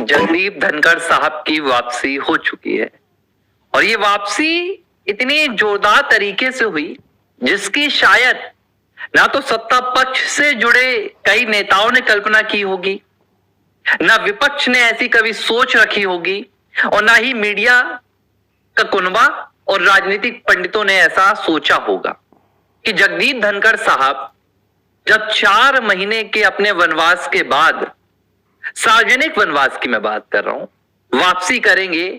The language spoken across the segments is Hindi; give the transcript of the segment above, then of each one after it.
जगदीप धनखड़ साहब की वापसी हो चुकी है और ये वापसी इतनी जोरदार तरीके से हुई जिसकी शायद ना तो सत्ता पक्ष से जुड़े कई नेताओं ने कल्पना की होगी, ना विपक्ष ने ऐसी कभी सोच रखी होगी और ना ही मीडिया का कुनबा और राजनीतिक पंडितों ने ऐसा सोचा होगा कि जगदीप धनखड़ साहब जब 4 महीने के अपने वनवास के बाद, सार्वजनिक वनवास की मैं बात कर रहा हूं, वापसी करेंगे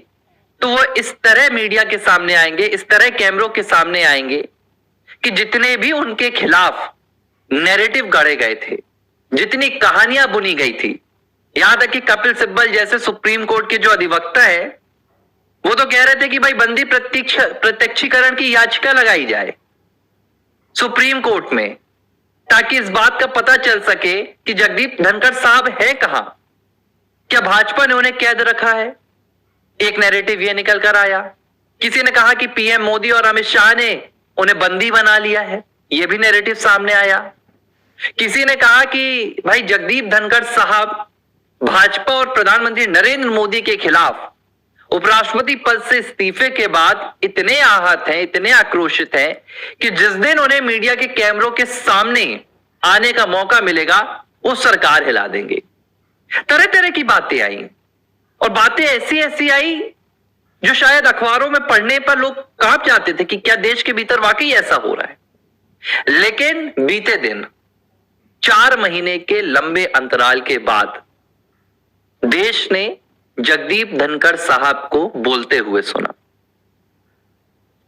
तो वो इस तरह मीडिया के सामने आएंगे, इस तरह कैमरों के सामने आएंगे कि जितने भी उनके खिलाफ नैरेटिव गढ़े गए थे, जितनी कहानियां बुनी गई थी, यहां तक कि कपिल सिब्बल जैसे सुप्रीम कोर्ट के जो अधिवक्ता है वो तो कह रहे थे कि भाई बंदी प्रत्यक्षीकरण की याचिका लगाई जाए सुप्रीम कोर्ट में, ताकि इस बात का पता चल सके कि जगदीप धनखड़ साहब है कहां, क्या भाजपा ने उन्हें कैद रखा है। एक नैरेटिव यह निकल कर आया। किसी ने कहा कि पीएम मोदी और अमित शाह ने उन्हें बंदी बना लिया है, यह भी नैरेटिव सामने आया। किसी ने कहा कि भाई जगदीप धनखड़ साहब भाजपा और प्रधानमंत्री नरेंद्र मोदी के खिलाफ उपराष्ट्रपति पद से इस्तीफे के बाद इतने आहत हैं, इतने आक्रोशित हैं कि जिस दिन उन्हें मीडिया के कैमरों के सामने आने का मौका मिलेगा वो सरकार हिला देंगे। तरह तरह की बातें आई और बातें ऐसी ऐसी आई जो शायद अखबारों में पढ़ने पर लोग कांप जाते थे कि क्या देश के भीतर वाकई ऐसा हो रहा है। लेकिन बीते दिन 4 महीने के लंबे अंतराल के बाद देश ने जगदीप धनखड़ साहब को बोलते हुए सुना।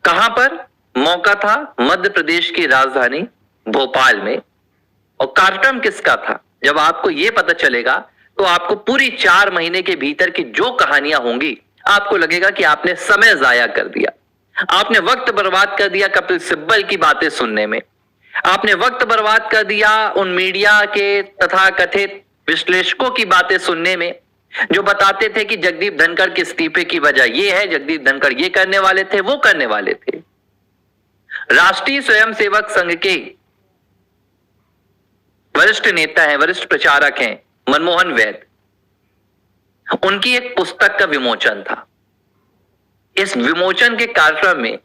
कहां पर? मौका था मध्य प्रदेश की राजधानी भोपाल में। और कार्यक्रम किसका था? जब आपको यह पता चलेगा तो आपको पूरी 4 महीने के भीतर की जो कहानियां होंगी आपको लगेगा कि आपने समय जाया कर दिया, आपने वक्त बर्बाद कर दिया कपिल सिब्बल की बातें सुनने में, आपने वक्त बर्बाद कर दिया उन मीडिया के तथाकथित विश्लेषकों की बातें सुनने में जो बताते थे कि जगदीप धनखड़ के इस्तीफे की वजह यह है, जगदीप धनखड़ ये करने वाले थे, वो करने वाले थे। राष्ट्रीय स्वयंसेवक संघ के वरिष्ठ नेता हैं, वरिष्ठ प्रचारक हैं मनमोहन वैद, उनकी एक पुस्तक का विमोचन था। इस विमोचन के कार्यक्रम में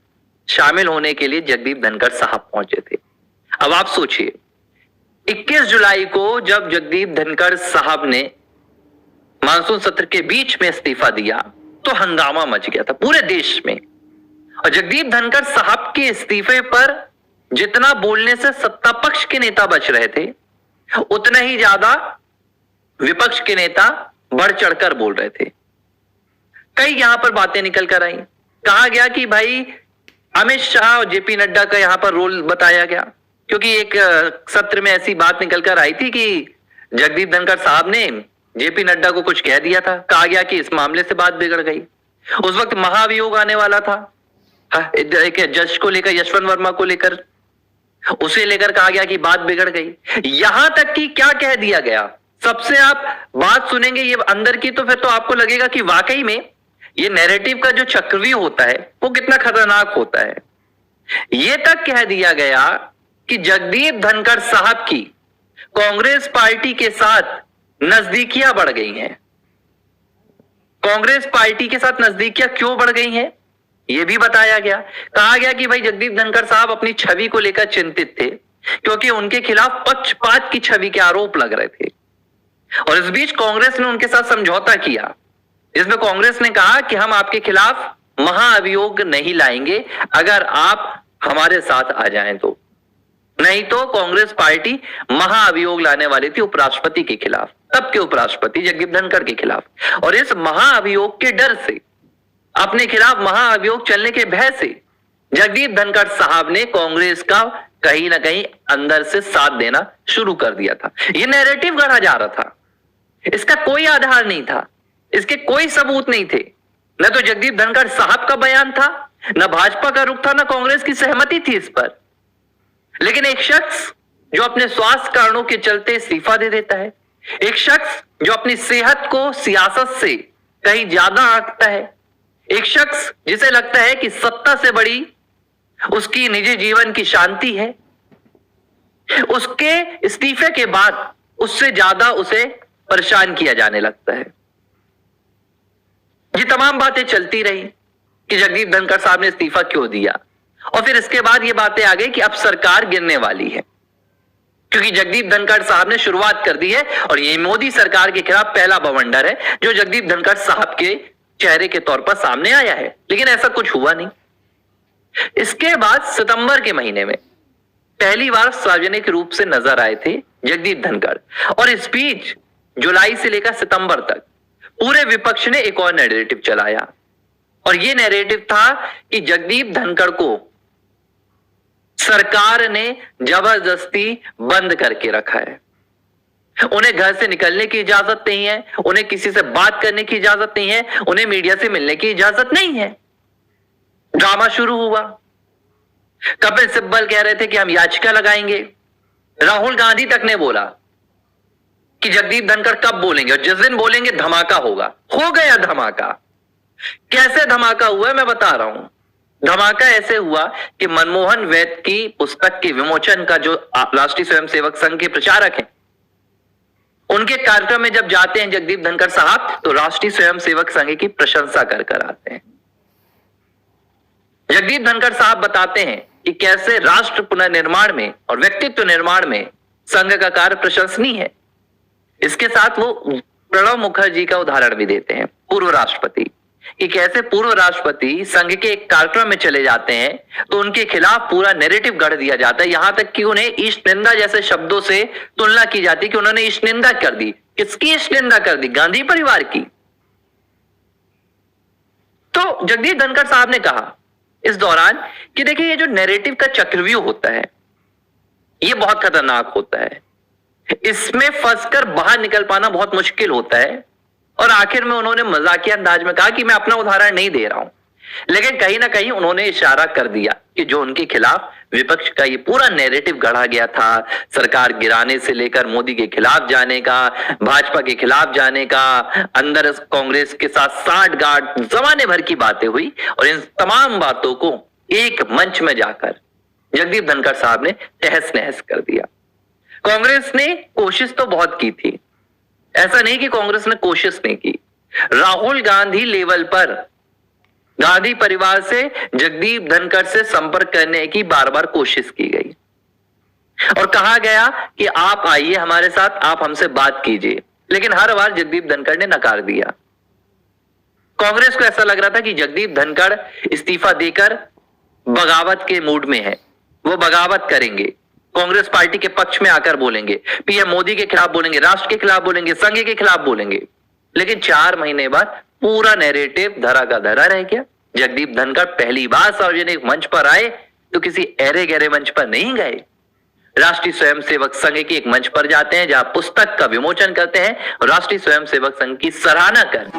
शामिल होने के लिए जगदीप धनखड़ साहब पहुंचे थे। अब आप सोचिए 21 जुलाई को जब जगदीप धनखड़ साहब ने मानसून सत्र के बीच में इस्तीफा दिया तो हंगामा मच गया था पूरे देश में। और जगदीप धनखड़ साहब के इस्तीफे पर जितना बोलने से सत्ता पक्ष के नेता बच रहे थे, उतना ही ज्यादा विपक्ष के नेता बढ़ चढ़कर बोल रहे थे। कई यहां पर बातें निकल कर आई। कहा गया कि भाई अमित शाह और जेपी नड्डा का यहां पर रोल बताया गया, क्योंकि एक सत्र में ऐसी बात निकल कर आई थी कि जगदीप धनखड़ साहब ने जेपी नड्डा को कुछ कह दिया था। कहा गया कि इस मामले से बात बिगड़ गई। उस वक्त महाभियोग आने वाला था एक जज को लेकर, यशवंत वर्मा को लेकर, उसे लेकर कहा गया कि बात बिगड़ गई। यहां तक कि क्या कह दिया गया, सबसे आप बात सुनेंगे ये अंदर की तो फिर तो आपको लगेगा कि वाकई में ये नैरेटिव का जो चक्रव्यूह होता है वो कितना खतरनाक होता है। यह तक कह दिया गया कि जगदीप धनखड़ साहब की कांग्रेस पार्टी के साथ नजदीकियां बढ़ गई हैं। कांग्रेस पार्टी के साथ नजदीकियां क्यों बढ़ गई हैं यह भी बताया गया। कहा गया कि भाई जगदीप धनखड़ साहब अपनी छवि को लेकर चिंतित थे, क्योंकि उनके खिलाफ पक्षपात की छवि के आरोप लग रहे थे। और इस बीच कांग्रेस ने उनके साथ समझौता किया, जिसमें कांग्रेस ने कहा कि हम आपके खिलाफ महाअभियोग नहीं लाएंगे अगर आप हमारे साथ आ जाएं तो। नहीं तो कांग्रेस पार्टी महाअभियोग लाने वाली थी उपराष्ट्रपति के खिलाफ, तब के उपराष्ट्रपति जगदीप धनखड़ के खिलाफ। और इस महाअभियोग के डर से, अपने खिलाफ महाअभियोग चलने के भय से जगदीप धनखड़ साहब ने कांग्रेस का कहीं ना कहीं अंदर से साथ देना शुरू कर दिया था। यह नैरेटिव गढ़ा जा रहा था, इसका कोई आधार नहीं था, इसके कोई सबूत नहीं थे। न तो जगदीप धनखड़ साहब का बयान था, न भाजपा का रुख था, न कांग्रेस की सहमति थी इस पर। लेकिन एक शख्स जो अपने स्वास्थ्य कारणों के चलते इस्तीफा दे देता है, एक शख्स जो अपनी सेहत को सियासत से कहीं ज्यादा आंकता है, एक शख्स जिसे लगता है कि सत्ता से बड़ी उसकी निजी जीवन की शांति है, उसके इस्तीफे के बाद उससे ज्यादा उसे परेशान किया जाने लगता है। ये तमाम बातें चलती रही कि जगदीप धनखड़ साहब ने इस्तीफा क्यों दिया, और फिर इसके बाद ये बातें आ गई कि अब सरकार गिरने वाली है, क्योंकि जगदीप धनखड़ साहब ने शुरुआत कर दी है और ये मोदी सरकार के खिलाफ पहला बवंडर है जो जगदीप धनखड़ साहब के चेहरे के तौर पर सामने आया है। लेकिन ऐसा कुछ हुआ नहीं। इसके बाद सितंबर के महीने में पहली बार सार्वजनिक रूप से नजर आए थे जगदीप धनखड़, और इस बीच जुलाई से लेकर सितंबर तक पूरे विपक्ष ने एक और नैरेटिव चलाया, और यह नैरेटिव था कि जगदीप धनखड़ को सरकार ने जबरदस्ती बंद करके रखा है, उन्हें घर से निकलने की इजाजत नहीं है, उन्हें किसी से बात करने की इजाजत नहीं है, उन्हें मीडिया से मिलने की इजाजत नहीं है। ड्रामा शुरू हुआ। कपिल सिब्बल कह रहे थे कि हम याचिका लगाएंगे। राहुल गांधी तक ने बोला कि जगदीप धनखड़ कब बोलेंगे, और जिस दिन बोलेंगे धमाका होगा। हो गया धमाका। कैसे धमाका हुआ है मैं बता रहा हूं। धमाका ऐसे हुआ कि मनमोहन वैद्य की पुस्तक के विमोचन का जो राष्ट्रीय स्वयंसेवक संघ के प्रचारक हैं, उनके कार्यक्रम में जब जाते हैं जगदीप धनखड़ साहब, तो राष्ट्रीय स्वयंसेवक संघ की प्रशंसा कर आते हैं। जगदीप धनखड़ साहब बताते हैं कि कैसे राष्ट्र पुनर्निर्माण में और व्यक्तित्व निर्माण में संघ का कार्य प्रशंसनीय है। इसके साथ वो प्रणब मुखर्जी का उदाहरण भी देते हैं, पूर्व राष्ट्रपति, कि कैसे पूर्व राष्ट्रपति संघ के एक कार्यक्रम में चले जाते हैं तो उनके खिलाफ पूरा नैरेटिव गढ़ दिया जाता है, यहां तक कि उन्हें ईस्ट निंदा जैसे शब्दों से तुलना की जाती है कि उन्होंने ईस्ट निंदा कर दी। किसकी ईस्ट निंदा कर दी? गांधी परिवार की। तो जगदीप धनखड़ साहब ने कहा इस दौरान कि देखिए, ये जो नैरेटिव का चक्रव्यूह होता है ये बहुत खतरनाक होता है, इसमें फंसकर बाहर निकल पाना बहुत मुश्किल होता है। और आखिर में उन्होंने मजाकिया अंदाज में कहा कि मैं अपना उदाहरण नहीं दे रहा हूं, लेकिन कहीं ना कहीं उन्होंने इशारा कर दिया कि जो उनके खिलाफ विपक्ष का ये पूरा नैरेटिव गढ़ा गया था, सरकार गिराने से लेकर मोदी के खिलाफ जाने का, भाजपा के खिलाफ जाने का, अंदर कांग्रेस के साथ साठगांठ, जमाने भर की बातें हुई, और इन तमाम बातों को एक मंच में जाकर जगदीप धनखड़ साहब ने तहस नहस कर दिया। कांग्रेस ने कोशिश तो बहुत की थी, ऐसा नहीं कि कांग्रेस ने कोशिश नहीं की। राहुल गांधी लेवल पर गांधी परिवार से जगदीप धनखड़ से संपर्क करने की बार बार कोशिश की गई और कहा गया कि आप आइए हमारे साथ, आप हमसे बात कीजिए, लेकिन हर बार जगदीप धनखड़ ने नकार दिया। कांग्रेस को ऐसा लग रहा था कि जगदीप धनखड़ इस्तीफा देकर बगावत के मूड में है, वो बगावत करेंगे, कांग्रेस पार्टी के पक्ष में आकर बोलेंगे, पीएम मोदी के खिलाफ बोलेंगे, राष्ट्र के खिलाफ बोलेंगे, संघ के खिलाफ बोलेंगे। लेकिन 4 महीने बाद पूरा नैरेटिव धरा का धरा रह गया। जगदीप धनखड़ पहली बार सार्वजनिक मंच पर आए तो किसी ऐरे गहरे मंच पर नहीं गए, राष्ट्रीय स्वयंसेवक संघ के एक मंच पर जाते हैं जहां पुस्तक का विमोचन करते हैं और राष्ट्रीय स्वयंसेवक संघ की सराहना कर